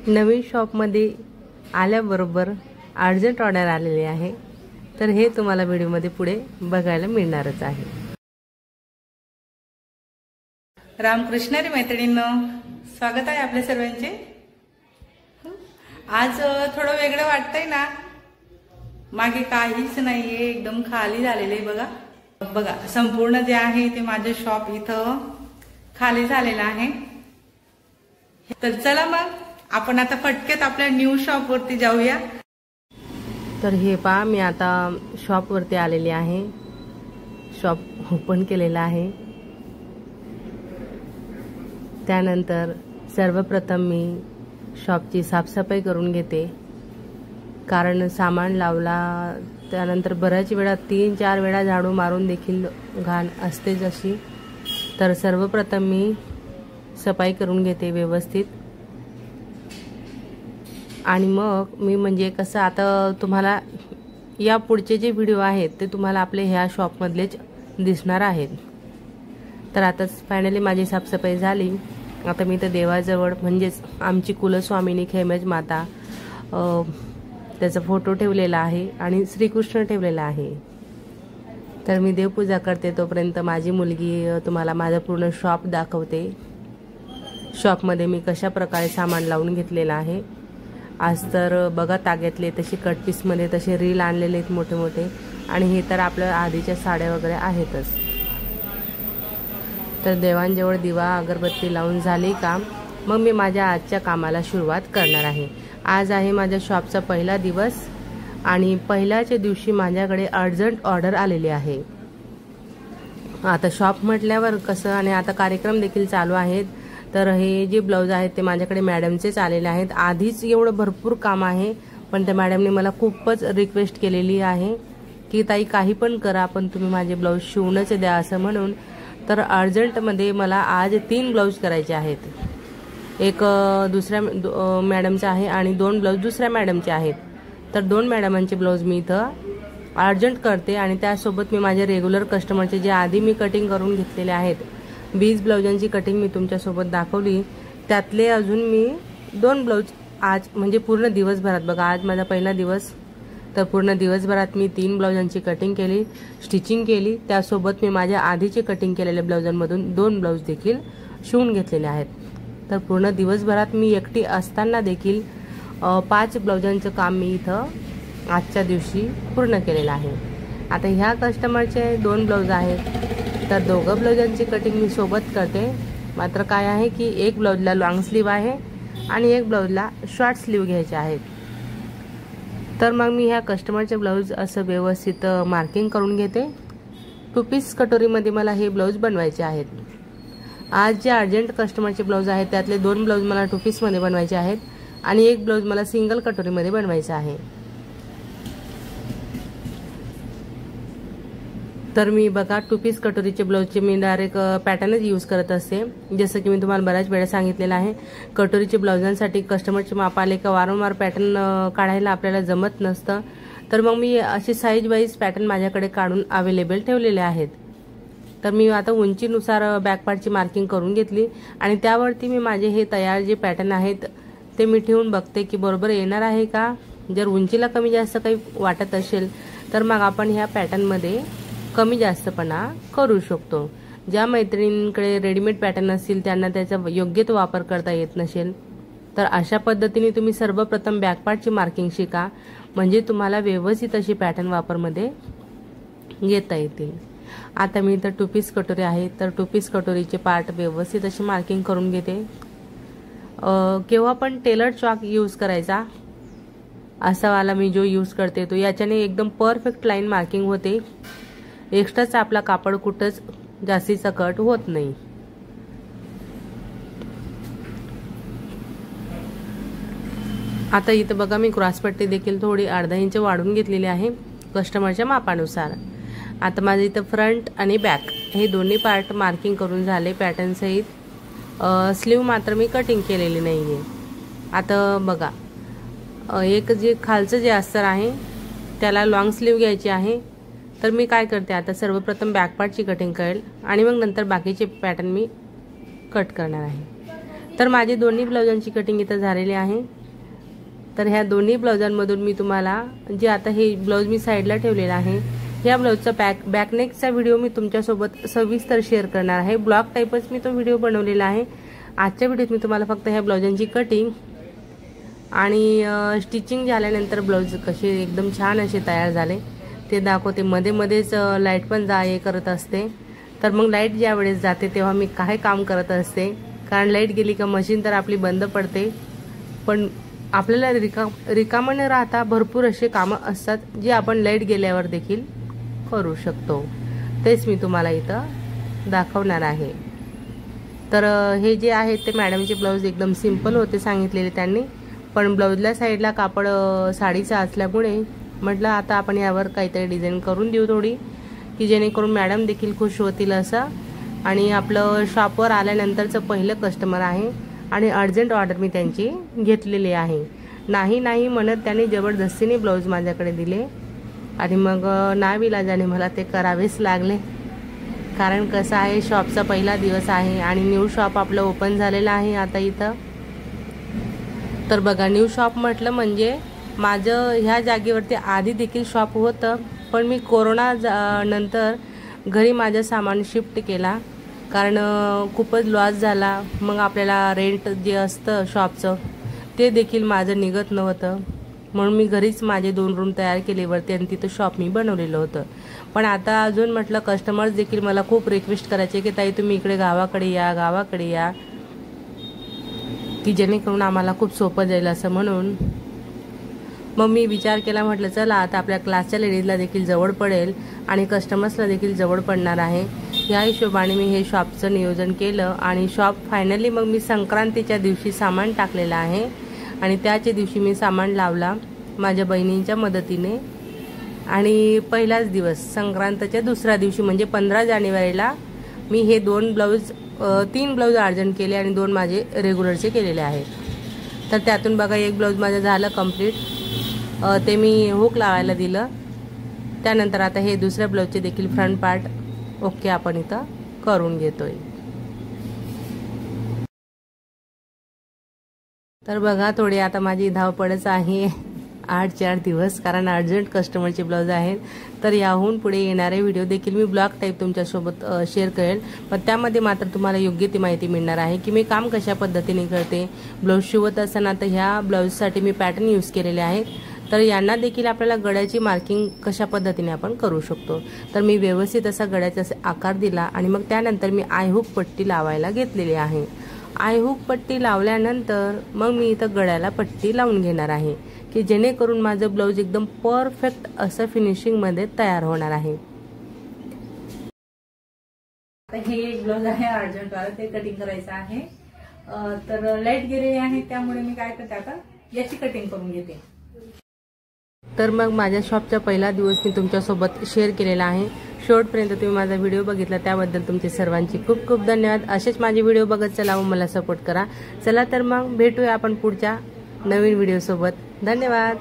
नवीन शॉपमध्ये आल्याबरोबर urgent order आलेली आहे, तर हे तुम्हाला व्हिडिओमध्ये पुढे बघायला मिळणारच आहे। रामकृष्ण रे मैत्रिणींनो, स्वागत आहे आपल्या सर्वांचे। आज थोडं वेगळं वाटतंय ना, मागे काहीच नाहीये, एकदम खाली झालेले बघा बघा। संपूर्ण जे आहे ते माझं शॉप इथं खाली झालेलं आहे। तर चला मग आपण आता पटकन आपल्या न्यू शॉप वरती जाऊया। तर हे पहा, मी आता शॉप वरती आलेली आहे, शॉप ओपन केलेला आहे। त्यानंतर सर्वप्रथम मी शॉपची साफसफाई करून घेते, कारण सामान लावला त्यानंतर बऱ्याच वेळा 3-4 वेळा झाडू मारून देखील घाण असतेच अशी। तर सर्वप्रथम मी सफाई करून घेते व्यवस्थित, आणि मग मी म्हणजे कसं आता तुम्हाला या पुढचे जे व्हिडिओ आहेत ते तुम्हाला आपले ह्या शॉपमधलेच दिसणार आहेत। तर आता फायनली माझी साफसफाई झाली। आता मी तर देवाजवळ म्हणजेच आमची कुलस्वामिनी खेमेज माता त्याचा फोटो ठेवलेला आहे आणि श्रीकृष्ण ठेवलेला आहे। तर मी देवपूजा करते, तोपर्यंत माझी मुलगी तुम्हाला माझं पूर्ण शॉप दाखवते। शॉपमध्ये मी कशा प्रकारे सामान लावून घेतलेलं आहे। आज तर बघा, ताग्यातले तसे कट पीसमध्ये तसे रील आणलेले आहेत मोठे मोठे, आणि हे तर आपल्या आधीच्या साड्या वगैरे आहेतच। तर देवांजवळ दिवा अगरबत्ती लावून झाली का मग मी माझ्या आजच्या कामाला सुरुवात करणार आहे। आज आहे माझ्या शॉपचा पहिला दिवस, आणि पहिल्याच्या दिवशी माझ्याकडे अर्जंट ऑर्डर आलेली आहे। आता शॉप म्हटल्यावर कसं, आणि आता कार्यक्रम देखील चालू आहेत। तर हे जे ब्लाऊज आहेत ते माझ्याकडे मॅडमचेच आलेले आहेत। आधीच एवढं भरपूर काम आहे, पण त्या मॅडमने मला खूपच रिक्वेस्ट केलेली आहे की ताई काही पण करा, पण तुम्ही माझे ब्लाऊज शिवूनच द्या असं म्हणून। तर अर्जंटमध्ये मला आज 3 ब्लाऊज करायचे आहेत। एक दुसऱ्या मॅडमचा आहे आणि 2 ब्लाऊज दुसऱ्या मॅडमचे आहेत। तर 2 मॅडमांचे ब्लाऊज मी इथं अर्जंट करते, आणि त्यासोबत मी माझ्या रेग्युलर कस्टमरचे जे आधी मी कटिंग करून घेतलेले आहेत 20 ब्लाऊजांची कटिंग मी तुमच्यासोबत दाखवली, त्यातले अजून मी 2 ब्लाऊज आज म्हणजे पूर्ण दिवसभरात बघा, आज माझा पहिला दिवस, तर पूर्ण दिवसभरात मी 3 ब्लाऊजांची कटिंग केली, स्टिचिंग केली। त्यासोबत मी माझ्या आधीचे कटिंग केलेल्या ब्लाऊजांमधून 2 ब्लाऊज देखील शिवून घेतलेले आहेत। तर पूर्ण दिवसभरात मी एकटी असताना देखील 5 ब्लाऊजांचं काम मी इथं आजच्या दिवशी पूर्ण केलेलं आहे। आता ह्या कस्टमरचे 2 ब्लाऊज आहेत, तर 2 ब्लाऊजांची कटिंग मी सोबत करते। मात्र काय आहे की एक ब्लाऊजला लॉंग स्लीव आहे आणि एक ब्लाऊजला शॉर्ट स्लीव घ्यायचे आहेत। तर मग मी ह्या कस्टमरचे ब्लाऊज असं व्यवस्थित मार्किंग करून घेते। 2 पीस कटोरीमध्ये मला हे ब्लाऊज बनवायचे आहेत। आज जे अर्जंट कस्टमरचे ब्लाऊज आहेत त्यातले 2 ब्लाऊज मला 2 पीसमध्ये बनवायचे आहेत, आणि एक ब्लाऊज मला सिंगल कटोरीमध्ये बनवायचा आहे। तर मी बघा 2 पीस कटोरीचे ब्लाऊजचे मी डायरेक्ट पॅटर्नच यूज करत असते। जसं की मी तुम्हाला बऱ्याच वेळा सांगितलेलं आहे, कटोरीचे ब्लाऊजांसाठी कस्टमरचे माप आले का वारंवार पॅटर्न काढायला आपल्याला जमत नसतं। तर मग मी अशी साईज वाईज पॅटर्न माझ्याकडे काढून अवेलेबल ठेवलेले आहेत। तर मी आता उंचीनुसार बॅकपार्टची मार्किंग करून घेतली, आणि त्यावरती मी माझे हे तयार जे पॅटर्न आहेत ते मी ठेवून बघते की बरोबर येणार आहे का। जर उंचीला कमी जास्त काही वाटत असेल तर मग आपण ह्या पॅटर्नमध्ये कमी जास्तपणा करू शकतो। ज्या मैत्रिणींकडे रेडीमेड पॅटर्न असतील त्यांना त्याचा योग्य तो वापर करता येत नसेल, तर अशा पद्धतीने तुम्ही सर्वप्रथम बॅकपार्टची मार्किंग शिका, म्हणजे तुम्हाला व्यवस्थित अशी पॅटर्न वापरमध्ये घेता येतील। आता मी इथं 2 पीस कटोरी आहे, तर 2 पीस कटोरीचे पार्ट व्यवस्थित अशी मार्किंग करून घेते। केव्हा पण टेलर चॉक यूज करायचा, असा वाला मी जो यूज करते तो, याच्याने एकदम परफेक्ट लाईन मार्किंग होते। एक्स्ट्राचा आपला कापड कुठंच जास्तीचा कट होत नाही। आता इथं बघा, मी क्रॉसपट्टी देखील थोडी अर्धा इंच वाढवून घेतलेली आहे कस्टमरच्या मापानुसार। आता माझे इथं फ्रंट आणि बॅक हे दोन्ही पार्ट मार्किंग करून झाले पॅटर्न सहित। स्लीव मात्र मी कटिंग केलेली नाहीये। आता बघा, एक जे खालचं जे अस्तर आहे त्याला लॉंग स्लीव घ्यायची आहे। तर मी काय करते, आता सर्वप्रथम बॅक पार्टची कटिंग करेल आणि मग नंतर बाकीचे पॅटर्न मी कट करणार आहे। तर माझे दोन्ही ब्लाउजांची कटिंग इथं झालेली आहे। तर ह्या दोन्ही ब्लाउजांमधून मी तुम्हाला जे आता हे ब्लाउज मी साईडला ठेवलेला आहे, या ब्लाउजचा बॅकनेकचा व्हिडिओ मी तुमच्यासोबत सविस्तर शेअर करणार आहे। ब्लॉग टाईपच मी तो व्हिडिओ बनवलेला आहे। आजच्या व्हिडिओत मी तुम्हाला फक्त ह्या ब्लाउजांची कटिंग आणि स्टिचिंग झाल्यानंतर ब्लाउज कसे एकदम छान असे तयार झाले ते दाखवते। मध्ये मध्येच लाईट पण ये करत असते, तर मग लाईट ज्या वेळेस जाते तेव्हा मी काय काम करत असते, कारण लाईट गेली का मशीन तर आपली बंद पडते, पण आपल्याला रिकामं न राहता भरपूर असे कामं असतात जे आपण लाईट गेल्यावर देखील करू शकतो। तेच मी तुम्हाला इथं दाखवणार आहे। तर हे जे आहे ते मॅडमचे ब्लाउज एकदम सिंपल होते सांगितलेले त्यांनी, पण ब्लाउजला साईडला कापड साडीचा असल्यामुळे म्हटलं आता आपण यावर काहीतरी डिझाईन करून देऊ थोडी, की जेणेकरून मॅडम देखील खुश होतील असं। आणि आपलं शॉपवर आल्यानंतरचं पहिलं कस्टमर आहे आणि अर्जंट ऑर्डर मी त्यांची घेतलेली आहे। नाही म्हणत त्यांनी जबरदस्तीने ब्लाउज माझ्याकडे दिले आणि मग नाविलाजाने मला ते करावेच लागले, कारण कसं आहे शॉपचा पहिला दिवस आहे आणि न्यू शॉप आपलं ओपन झालेलं आहे आता इथं। तर बघा, न्यू शॉप म्हटलं म्हणजे माझं ह्या जागेवरती आधी देखील शॉप होतं, पण मी कोरोना नंतर घरी माझं सामान शिफ्ट केला, कारण खूपच लॉस झाला। मग आपल्याला रेंट जे असतं शॉपचं ते देखील माझं निघत नव्हतं, म्हणून मी घरीच माझे 2 रूम तयार केले वरती आणि तिथं शॉप मी बनवलेलं होतं। पण आता अजून म्हटलं कस्टमर्स देखील मला खूप रिक्वेस्ट करायचे की ताई तुम्ही इकडे गावाकडे या, की जेणेकरून आम्हाला खूप सोपं जाईल असं। म्हणून मग मी विचार केला, म्हटलं चला आता आपल्या क्लासच्या लेडीजला देखील जवळ पडेल आणि कस्टमर्सला देखील जवळ पडणार आहे। या हिशोबाने मी हे शॉपचं नियोजन केलं आणि शॉप फायनली मग मी संक्रांतीच्या दिवशी सामान टाकलेलं आहे आणि त्याच्या दिवशी मी सामान लावला माझ्या बहिणींच्या मदतीने। आणि पहिलाच दिवस संक्रांतीच्या दुसऱ्या दिवशी म्हणजे 15 जानेवारीला मी हे 3 ब्लाउज अर्जंट केले आणि 2 माझे रेग्युलरचे केलेले आहेत। तर त्यातून बघा एक ब्लाउज माझं झालं कंप्लीट, ते मी हुक लावायला दिलं। त्यानंतर आता हे दुसऱ्या ब्लाउजचे देखील फ्रंट पार्ट ओके आपण इथं करून घेतोय। तर बघा थोडी आता माझी धावपळच आहे 8-4 दिवस, कारण अर्जंट कस्टमरचे ब्लाउज आहेत। तर याहून पुढे येणारे व्हिडिओ देखील मी ब्लॉग टाईप तुमच्यासोबत शेअर करेल, पण त्यामध्ये मात्र तुम्हाला योग्य ती माहिती मिळणार आहे की मी काम कशा पद्धतीने करते। ब्लाउज शिवत असताना तर ह्या ब्लाउजसाठी मी पॅटर्न यूज केलेले आहेत, तर यांना देखील आपल्याला गळ्याची मार्किंग कशा पद्धतीने आपण करू शकतो। तर मी व्यवस्थित असा गळ्याचा आकार दिला आणि मग त्यानंतर मी आयहुक पट्टी लावायला घेतलेली आहे। आयहुक पट्टी लावल्यानंतर मग मी इथं गळ्याला पट्टी लावून घेणार आहे, की जेणेकरून माझं ब्लाउज एकदम परफेक्ट असं फिनिशिंगमध्ये तयार होणार आहे। हे एक ब्लाउज आहे अर्जंट वाला, ते कटिंग करायचं आहे। तर लाईट गेलेली आहे त्यामुळे मी काय करते आता याची कटिंग करून घेते। तर मग माझ्या शॉपचा पहिला दिवस मी तुमच्यासोबत शेअर केलेला आहे। शेवटपर्यंत तुम्ही माझा व्हिडिओ बघितला त्याबद्दल तुमचे सर्वांचे खूप खूप धन्यवाद। असेच माझे व्हिडिओ बघत चला व मला सपोर्ट करा। चला तर मग भेटूया आपण पुढच्या नवीन व्हिडिओ सोबत। धन्यवाद।